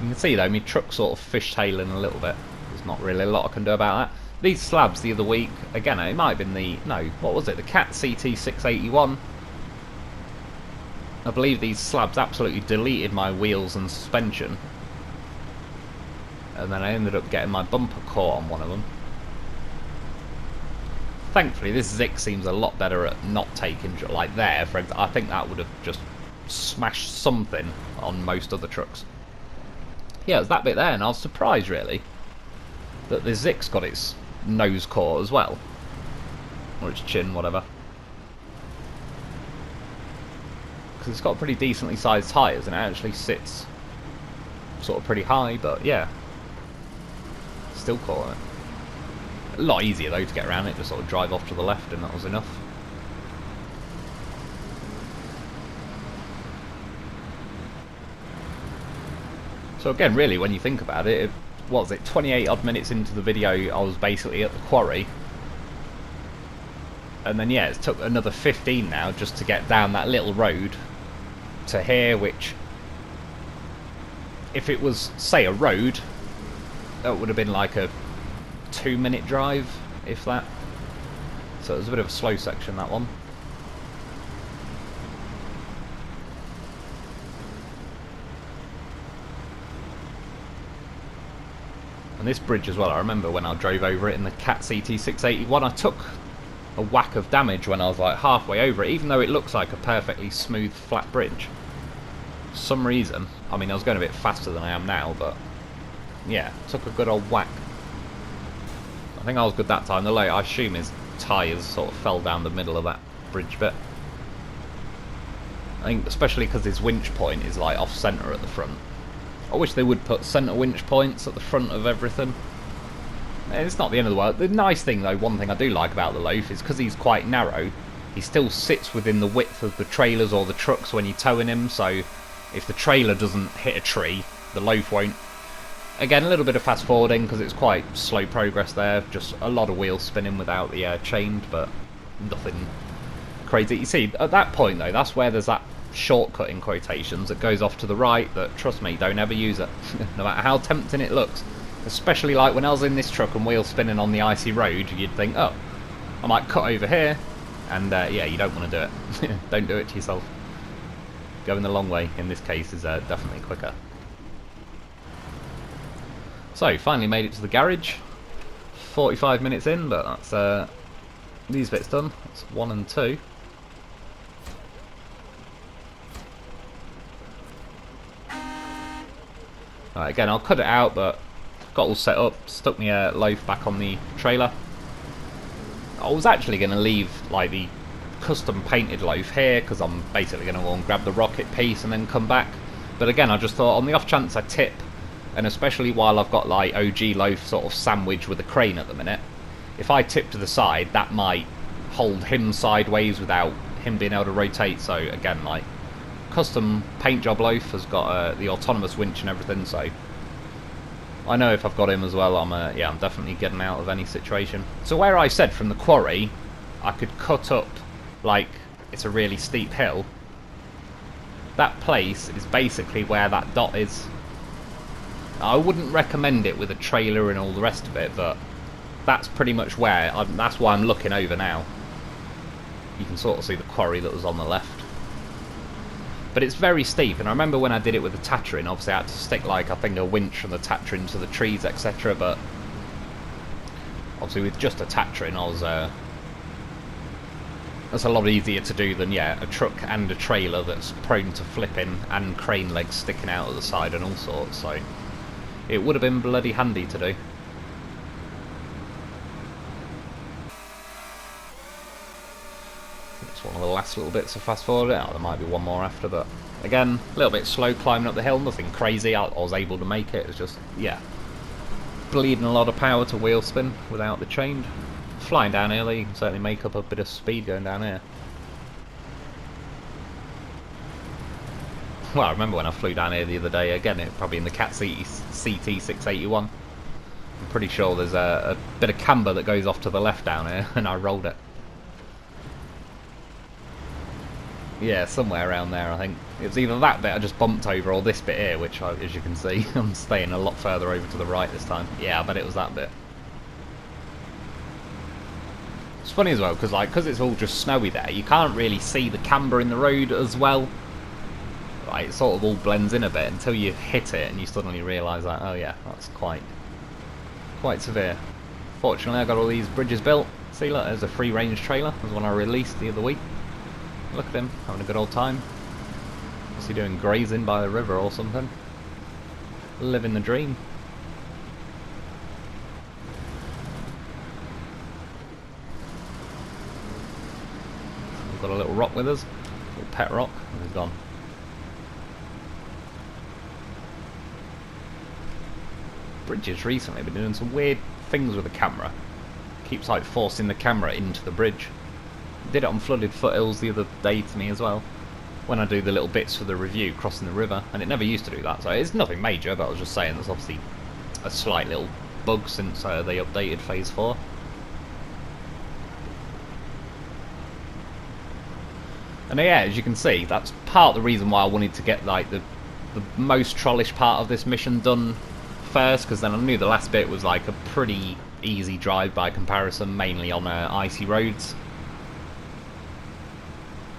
You can see though, my truck's sort of fishtailing a little bit. There's not really a lot I can do about that. These slabs the other week, again, it might have been what was it, the Cat CT681. I believe these slabs absolutely deleted my wheels and suspension. And then I ended up getting my bumper caught on one of them. Thankfully, this Zikz seems a lot better at not taking, like there, for example. I think that would have just smashed something on most other trucks. Yeah, it was that bit there, and I was surprised, really, that the Zikz got its nose caught as well. Or its chin, whatever. Because it's got pretty decently sized tyres, and it actually sits sort of pretty high, but yeah. Still caught it. A lot easier, though, to get around it, just sort of drive off to the left, and that was enough. So again, really, when you think about it, what was it, 28 odd minutes into the video, I was basically at the quarry. And then, yeah, it took another 15 now just to get down that little road to here, which, if it was, say, a road, that would have been like a 2-minute drive, if that. So it was a bit of a slow section, that one. And this bridge as well, I remember when I drove over it in the Cat CT681, I took a whack of damage when I was like halfway over it, even though it looks like a perfectly smooth flat bridge. For some reason, I mean, I was going a bit faster than I am now, but yeah, took a good old whack. I think I was good that time. The I assume his tyres sort of fell down the middle of that bridge bit. I think especially because his winch point is like off centre at the front. I wish they would put centre winch points at the front of everything. It's not the end of the world. The nice thing though, one thing I do like about the Lo4f is because he's quite narrow, he still sits within the width of the trailers or the trucks when you're towing him, so if the trailer doesn't hit a tree, the Lo4f won't. Again, a little bit of fast forwarding because it's quite slow progress there, just a lot of wheels spinning without the chained, but nothing crazy. You see, at that point though, that's where there's that shortcut in quotations that goes off to the right that, trust me, don't ever use it. No matter how tempting it looks. Especially like when I was in this truck and wheels spinning on the icy road, you'd think, oh, I might cut over here, and yeah, you don't want to do it. Don't do it to yourself. Going the long way in this case is definitely quicker. So, finally made it to the garage. 45 minutes in, but that's these bits done. That's 1 and 2. Right, again, I'll cut it out, but got all set up. Stuck my loaf back on the trailer. I was actually going to leave like the custom painted loaf here because I'm basically going to go and grab the rocket piece and then come back. But again, I just thought on the off chance I tip, and especially while I've got like OG loaf sort of sandwiched with a crane at the minute, if I tip to the side, that might hold him sideways without him being able to rotate. So again, like custom paint job loaf has got the autonomous winch and everything, so I know if I've got him as well, I'm definitely getting out of any situation. So where I said from the quarry I could cut up like it's a really steep hill, that place is basically where that dot is. I wouldn't recommend it with a trailer and all the rest of it, but that's pretty much where that's why I'm looking over now. You can sort of see the quarry that was on the left. But it's very steep, and I remember when I did it with the Tatrin, obviously I had to stick like I think a winch from the Tatrin to the trees, etc. But obviously with just a Tatrin, I was that's a lot easier to do than a truck and a trailer that's prone to flipping and crane legs sticking out of the side and all sorts. So it would have been bloody handy to do. It's one of the last little bits of fast forward. Oh, there might be one more after, but again, a little bit slow climbing up the hill, nothing crazy. I was able to make it. It's just, bleeding a lot of power to wheel spin without the change. Flying down here, you can certainly make up a bit of speed going down here. Well, I remember when I flew down here the other day, again, it probably in the Cat CT681. I'm pretty sure there's a bit of camber that goes off to the left down here, and I rolled it. Yeah, somewhere around there, I think. It was either that bit I just bumped over, or this bit here, which, as you can see, I'm staying a lot further over to the right this time. Yeah, I bet it was that bit. It's funny as well, because it's all just snowy there, you can't really see the camber in the road as well. Like, it sort of all blends in a bit until you hit it and you suddenly realise that, oh yeah, that's quite severe. Fortunately, I got all these bridges built. See, look, there's a free range trailer. There's one I released the other week. Look at him, having a good old time. What's he doing, grazing by the river or something? Living the dream. We've got a little rock with us, a little pet rock, and he's gone. Bridges recently have been doing some weird things with the camera. Keeps like forcing the camera into the bridge. Did it on flooded foothills the other day to me as well, when I do the little bits for the review crossing the river, and it never used to do that, so it's nothing major, but I was just saying there's obviously a slight little bug since they updated Phase 4. And as you can see, that's part of the reason why I wanted to get like the most trollish part of this mission done first, because then I knew the last bit was like a pretty easy drive by comparison, mainly on icy roads.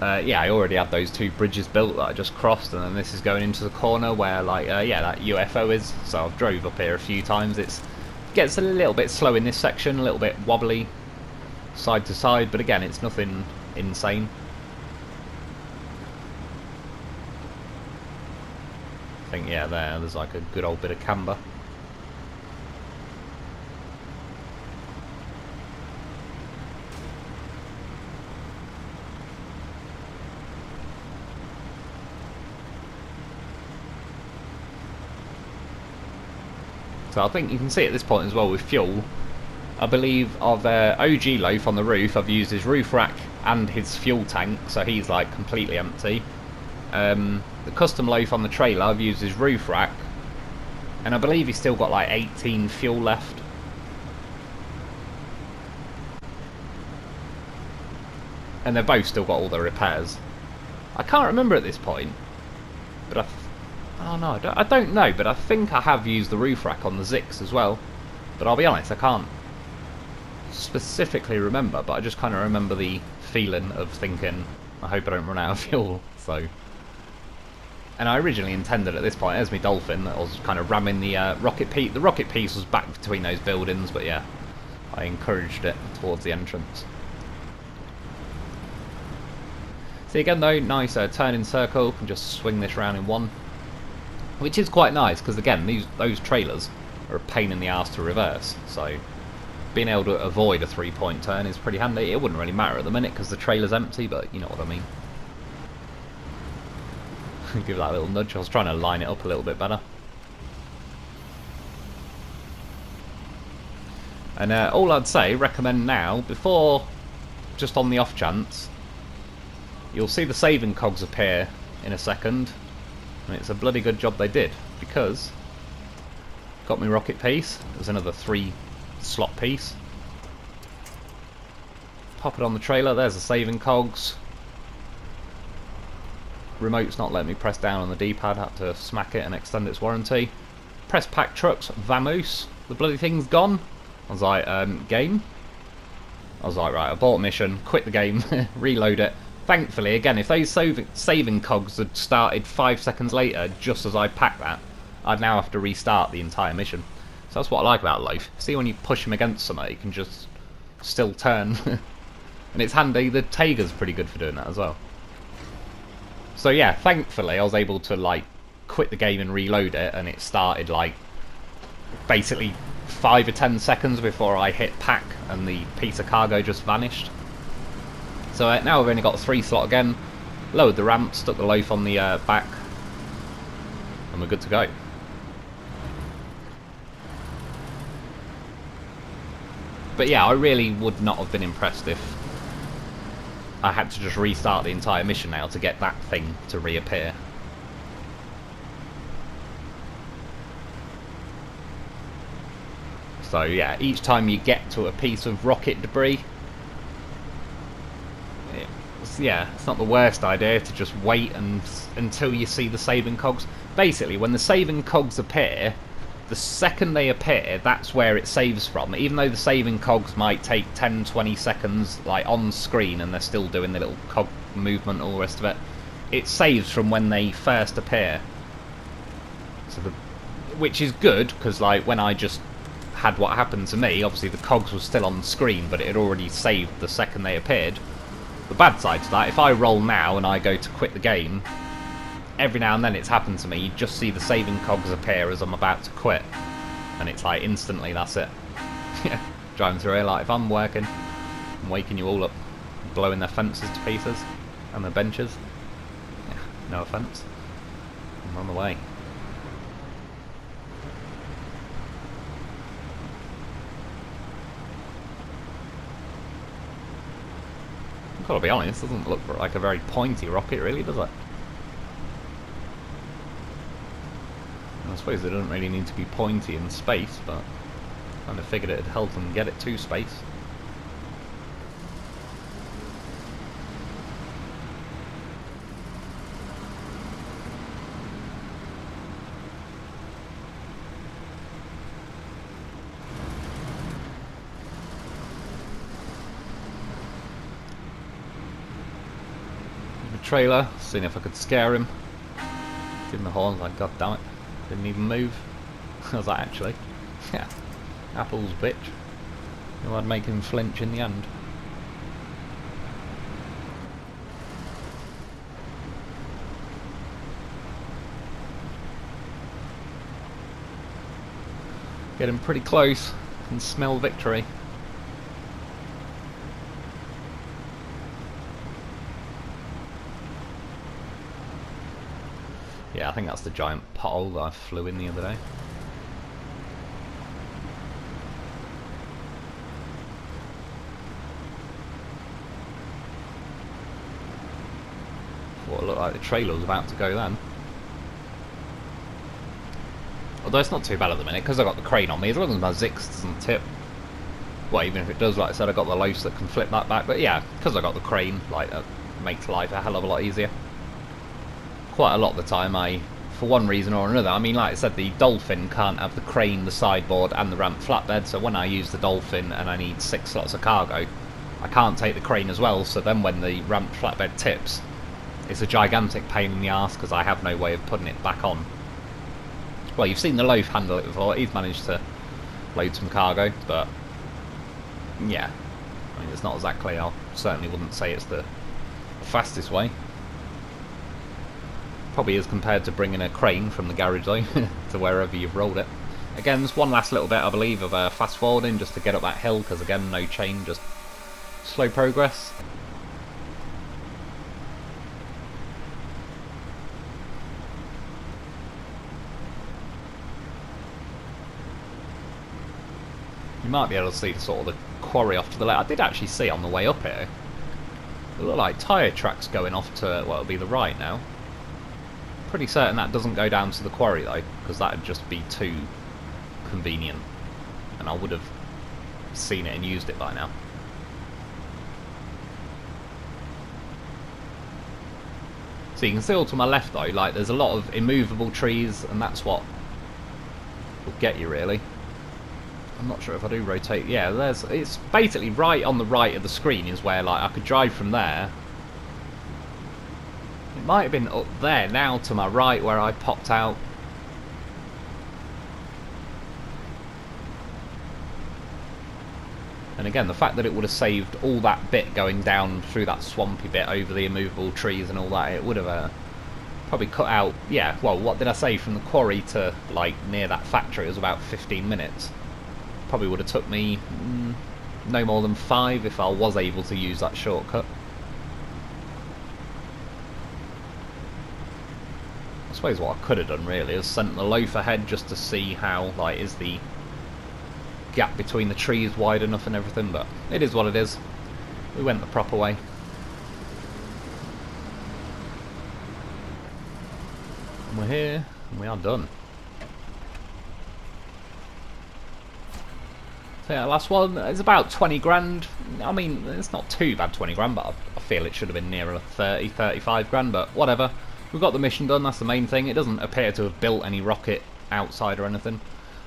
I already had those two bridges built that I just crossed, and then this is going into the corner where like that UFO is, so I've drove up here a few times. It gets a little bit slow in this section, a little bit wobbly side to side, but again it's nothing insane. I think there's like a good old bit of camber. So I think you can see at this point as well with fuel, I believe of OG Loaf on the roof, I've used his roof rack and his fuel tank, so he's like completely empty. The custom Loaf on the trailer, I've used his roof rack, and I believe he's still got like 18 fuel left. And they've both still got all their repairs. I can't remember at this point, but I don't know, but I think I have used the roof rack on the Zikz as well. But I'll be honest, I can't specifically remember, but I just kind of remember the feeling of thinking, I hope I don't run out of fuel, so And I originally intended at this point, as my dolphin, that I was kind of ramming the rocket piece. The rocket piece was back between those buildings, but yeah, I encouraged it towards the entrance. See again though, nice turning circle, and just swing this round in one. Which is quite nice, because again, those trailers are a pain in the arse to reverse, so being able to avoid a 3-point turn is pretty handy. It wouldn't really matter at the minute, because the trailer's empty, but you know what I mean. Give that a little nudge. I was trying to line it up a little bit better. And all I'd say, recommend now, before, just on the off chance, you'll see the saving cogs appear in a second, and it's a bloody good job they did, because got me rocket piece. There's another 3 slot piece. Pop it on the trailer. There's the saving cogs. Remote's not letting me press down on the D-pad, had to smack it and extend its warranty. Press pack trucks, vamoose. The bloody thing's gone. I was like, game? I was like, right, abort mission, quit the game, reload it. Thankfully, again, if those saving cogs had started 5 seconds later, just as I packed that, I'd now have to restart the entire mission. So that's what I like about Lo4f. See, when you push him against something, you can just still turn. And it's handy, the Taiga's pretty good for doing that as well. So yeah, thankfully I was able to like quit the game and reload it, and it started like basically 5 or 10 seconds before I hit pack and the piece of cargo just vanished. So now we've only got 3 slot again, lowered the ramp, stuck the Lo4f on the back, and we're good to go. But yeah, I really would not have been impressed if I had to just restart the entire mission now to get that thing to reappear. So yeah, each time you get to a piece of rocket debris, it's not the worst idea to just wait until you see the saving cogs. Basically, when the saving cogs appear, the second they appear, that's where it saves from. Even though the saving cogs might take 10-20 seconds like on screen and they're still doing the little cog movement and all the rest of it, it saves from when they first appear. So which is good, because like when I just had what happened to me, obviously the cogs was still on screen, but it had already saved the second they appeared. The bad side to that, if I roll now and I go to quit the game, every now and then it's happened to me, you just see the saving cogs appear as I'm about to quit, and it's like instantly, that's it. Driving through here, like if I'm working, I'm waking you all up, blowing their fences to pieces, and their benches. Yeah, no offence, I'm on the way. I've got to be honest, it doesn't look like a very pointy rocket really, does it? I suppose it doesn't really need to be pointy in space, but I kind of figured it'd help them get it to space. The trailer, seeing if I could scare him. Give him the horns, like god damn it. Didn't even move. I was like, actually, yeah, Apple's bitch. You I'd make him flinch in the end. Getting pretty close. Can smell victory. Yeah, I think that's the giant pothole that I flew in the other day. Thought it looked like the trailer was about to go then. Although it's not too bad at the minute, because I've got the crane on me, as long as my Zikz doesn't tip. Well, even if it does, like I said, I've got the Lo4f that can flip that back, but yeah, because I've got the crane, like, it makes life a hell of a lot easier. Quite a lot of the time for one reason or another, I mean, like I said, the Dolphin can't have the crane, the sideboard and the ramp flatbed, so when I use the Dolphin and I need 6 slots of cargo, I can't take the crane as well, so then when the ramp flatbed tips, it's a gigantic pain in the arse because I have no way of putting it back on. Well, you've seen the Lo4f handle it before. He's managed to load some cargo, but yeah, I mean, it's not exactly, I certainly wouldn't say it's the fastest way. Probably is compared to bringing a crane from the garage though, to wherever you've rolled it. Again, there's one last little bit, I believe, of fast forwarding just to get up that hill, because again, no chain, just slow progress. You might be able to see sort of the quarry off to the left. I did actually see on the way up here, it looked like tyre tracks going off to, well, it'll be the right now. Pretty certain that doesn't go down to the quarry though, because that would just be too convenient, and I would have seen it and used it by now. So you can see all to my left though, like there's a lot of immovable trees, and that's what will get you really. I'm not sure if I do rotate. Yeah, it's basically right on the right of the screen is where like I could drive from there. It might have been up there now to my right where I popped out. And again, the fact that it would have saved all that bit going down through that swampy bit over the immovable trees and all that, it would have probably cut out, yeah, well, what did I say, from the quarry to like near that factory, it was about 15 minutes. Probably would have took me no more than 5 if I was able to use that shortcut. I suppose what I could have done really is sent the Lo4f ahead just to see how, like, is the gap between the trees wide enough and everything, but it is what it is. We went the proper way. And we're here, and we are done. So yeah, last one is about 20 grand. I mean, it's not too bad 20 grand, but I feel it should have been nearer 30, 35 grand, but whatever. We've got the mission done, that's the main thing. It doesn't appear to have built any rocket outside or anything.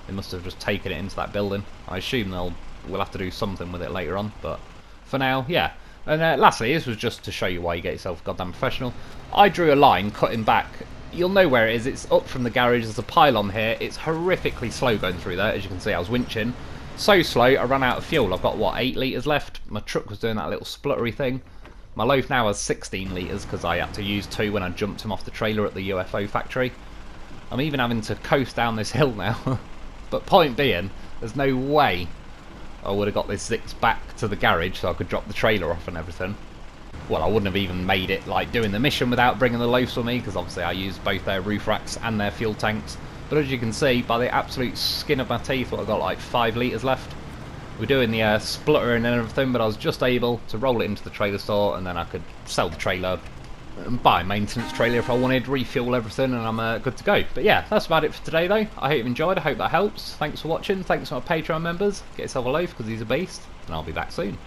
They must have just taken it into that building. I assume we'll have to do something with it later on, but for now, yeah. And lastly, this was just to show you why you get yourself goddamn professional. I drew a line cutting back. You'll know where it is. It's up from the garage. There's a pylon here. It's horrifically slow going through there. As you can see, I was winching. So slow, I ran out of fuel. I've got, what, 8 litres left? My truck was doing that little spluttery thing. My Lo4f now has 16 litres because I had to use 2 when I jumped him off the trailer at the UFO factory. I'm even having to coast down this hill now. But point being, there's no way I would have got this Zikz back to the garage so I could drop the trailer off and everything. Well, I wouldn't have even made it like doing the mission without bringing the Lo4fs with me, because obviously I used both their roof racks and their fuel tanks. But as you can see, by the absolute skin of my teeth, I've got like 5 litres left. We're doing the spluttering and everything, but I was just able to roll it into the trailer store, and then I could sell the trailer and buy a maintenance trailer if I wanted, refuel everything, and I'm good to go. But yeah, that's about it for today though. I hope you enjoyed, I hope that helps. Thanks for watching, thanks to my Patreon members. Get yourself a Lo4f because he's a beast, and I'll be back soon.